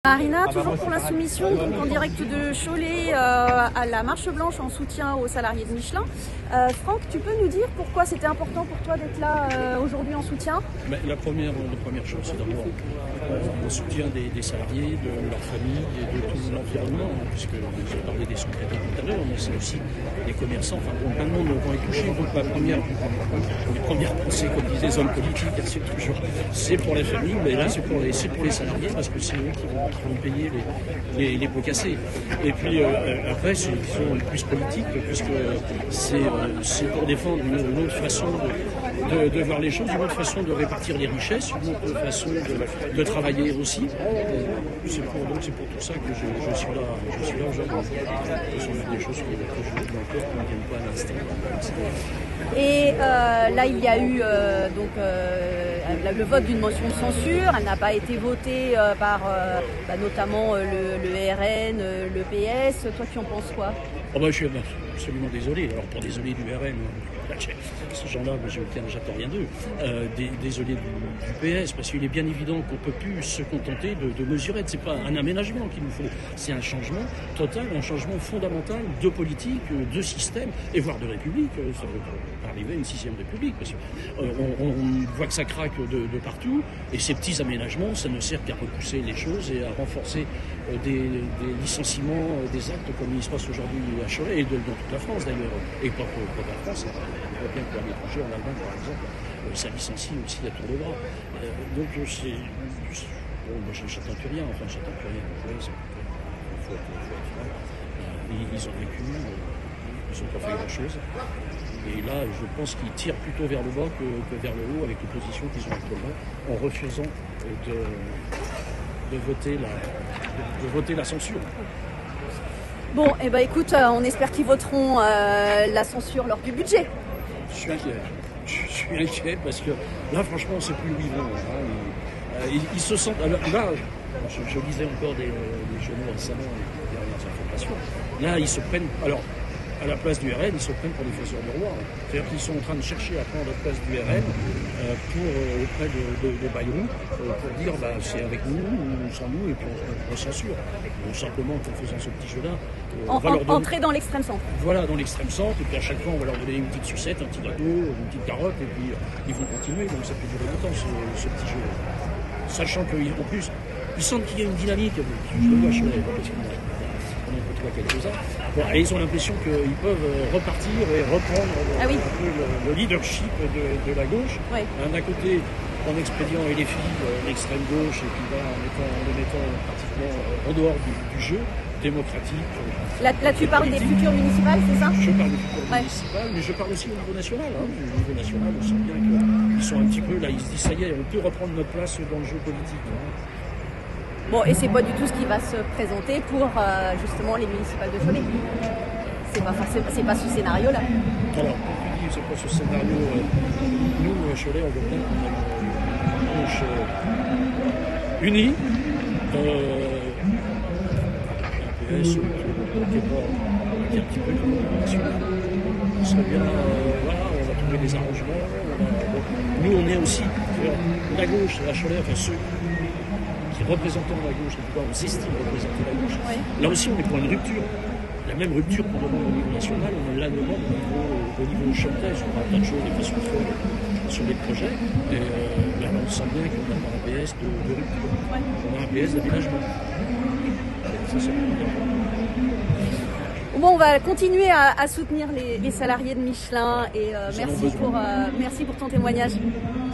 Marina, toujours pour l'insoumission, donc en direct de Cholet à la marche blanche en soutien aux salariés de Michelin. Franck, tu peux nous dire pourquoi c'était important pour toi d'être là aujourd'hui en soutien? La première chose, c'est d'abord le soutien des salariés, de leur famille et de tout l'environnement, puisque vous avez parlé des sous-traitants tout à l'heure, mais c'est aussi les commerçants, enfin plein de monde vont être touchés. Donc les premières pensées, comme disaient les hommes politiques, c'est pour la famille, mais là c'est pour les salariés, parce que c'est eux qui vont payer les pots cassés. Et puis après, ils sont plus politiques, puisque c'est pour défendre une autre façon de voir les choses, une autre façon de répartir les richesses, une autre façon de travailler aussi. C'est pour tout ça que je suis là aujourd'hui. Ce sont des choses que je dis encore qui ne viennent pas à l'instant. Et là, il y a eu le vote d'une motion de censure. Elle n'a pas été votée par notamment le RN, le PS. Toi, tu en penses quoi? Je suis absolument désolé. Alors, pour désolé du RN, ces gens-là, j'attends rien d'eux. Désolé du PS, parce qu'il est bien évident qu'on ne peut plus se contenter de mesurettes. Ce n'est pas un aménagement qu'il nous faut, c'est un changement total, un changement fondamental de politique, de système, et voire de république. Ça va arriver à une 6e république, parce qu'on voit que ça craque de partout, et ces petits aménagements, ça ne sert qu'à repousser les choses et à renforcer des licenciements, des actes comme il se passe aujourd'hui à Cholet, et dans toute la France d'ailleurs, et pas la France. On voit bien qu'à l'étranger, en Allemagne par exemple, ça licencie aussi à tour de bras. Donc j'attends plus rien, j'attends plus rien. Il faut être franc. Ils ont vécu, ils n'ont pas fait grand-chose. Et là, je pense qu'ils tirent plutôt vers le bas que vers le haut avec les positions qu'ils ont actuellement, en refusant de voter la censure. Bon, écoute, on espère qu'ils voteront la censure lors du budget. Je suis inquiet parce que là, franchement, on ne sait plus où ils vont. Ils se sentent. Alors, là, je lisais encore des journaux récemment, les dernières informations. Là, ils se prennent. Alors, à la place du RN, ils se prennent pour des faiseurs de roi. C'est-à-dire qu'ils sont en train de chercher à prendre la place du RN auprès de Bayrou pour dire c'est avec nous ou sans nous, et puis on censure. Donc, simplement en faisant ce petit jeu-là. Entrer dans l'extrême centre. Voilà, dans l'extrême centre, et puis à chaque fois on va leur donner une petite sucette, un petit gâteau, une petite carotte, et puis ils vont continuer. Donc ça peut durer longtemps ce petit jeu. Sachant qu'en plus, ils sentent qu'il y a une dynamique. Je le vois, je l'ai, parce qu'on en côtoie quelques-uns. Bon, et ils ont l'impression qu'ils peuvent repartir et reprendre un peu le leadership de la gauche. Oui. D'un côté, en expédiant LFI, l'extrême gauche, et puis là, en le mettant pratiquement en dehors du jeu démocratique. Là tu parles des futures municipales, c'est ça? Je parle des futures municipales, mais je parle aussi au niveau national. Au niveau national, on sent bien qu'ils sont un petit peu là, ils se disent ça y est, on peut reprendre notre place dans le jeu politique. Bon, et c'est pas du tout ce qui va se présenter pour justement les municipales de Cholet. C'est pas ce scénario-là. Alors, comme tu dis, c'est pas ce scénario. Nous, à Cholet, on veut bien qu'on ait une gauche unie, un PS qui est un petit peu comme national. On serait bien, on va trouver des arrangements. Nous, on est aussi la gauche, la Cholet, enfin ceux qui représentent la gauche, en tout cas, on s'estime représenter la gauche. Oui. Là aussi, on est pour une rupture. La même rupture qu'on demande au niveau national, on la demande au niveau choletais. On a plein de choses, des façons de faire sur les projets. Et là, on sent bien qu'on n'a pas un PS de rupture. Ouais. On a un PS d'aménagement. Ça, c'est Bon, on va continuer à soutenir les salariés de Michelin et merci pour ton témoignage.